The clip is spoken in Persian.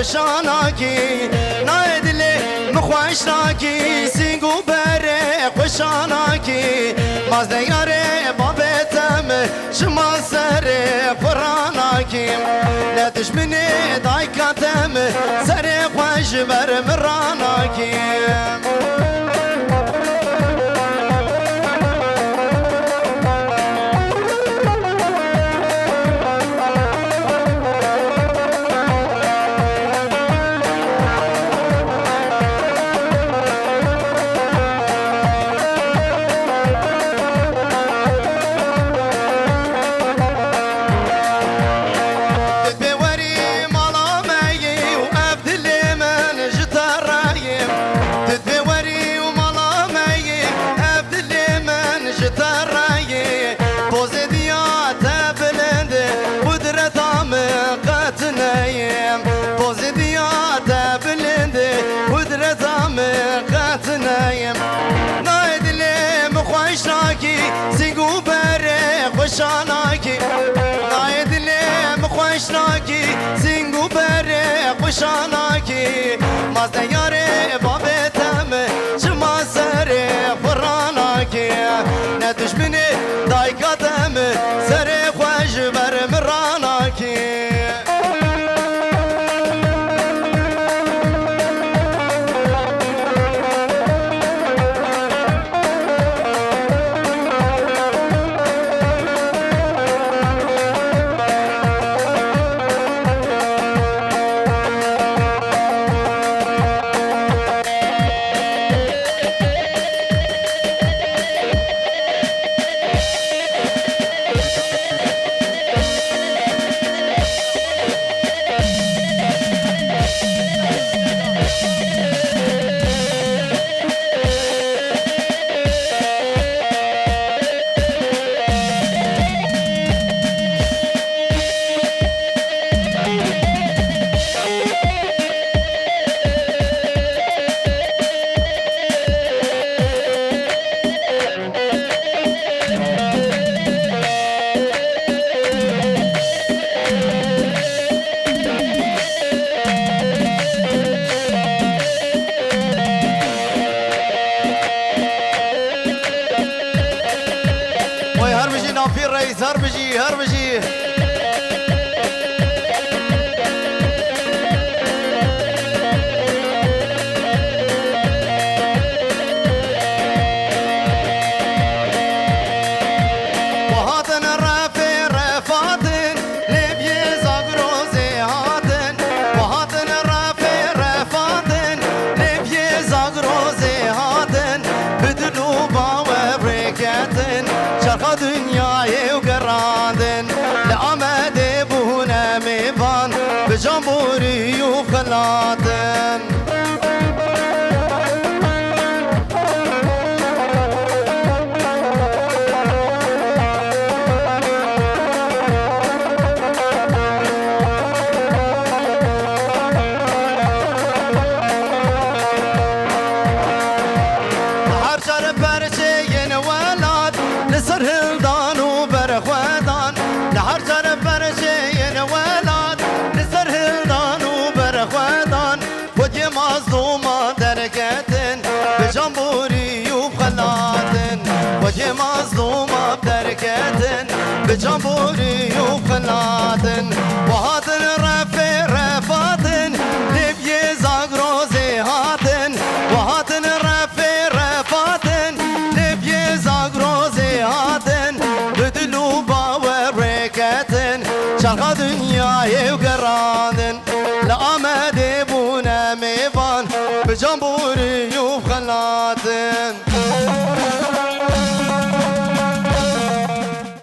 خوشاناکی نایدلی مخوشناکی سینگو بره خوشاناکی مازدیاره بابتم شما سر قراناکی ندشمنی دایکاتم سر خوش بر مراناکی خوشاناکی نایدلی مخوشناکی سینگو بره خوشاناکی مازدیاره بابتم شما سر قراناکی ندشمنی دایکاتم سر خوش بر مراناکی نافیر رئیس هر بجی وهاتن رافي رفاتن لبي زاغروزي هاتن وهاتن رافي رفاتن لبي زاغروزي هاتن بدلو باور بريكاتن شرق دنياي وقرادن لأمد بونا ميبان بجمهوري وخلاتن بجمهوري وخلاتن وجه مظلومة بدركاتن بجمهوري وخلاتن وهاتن رفي رفاتن لبي زاغروزي هاتن وهاتن رفي رفاتن لبي زاغروزي هاتن بدلو باور ركاتن شرق دنياي وقرادن لأمد بونا ميبان بجمهوري وخلاتن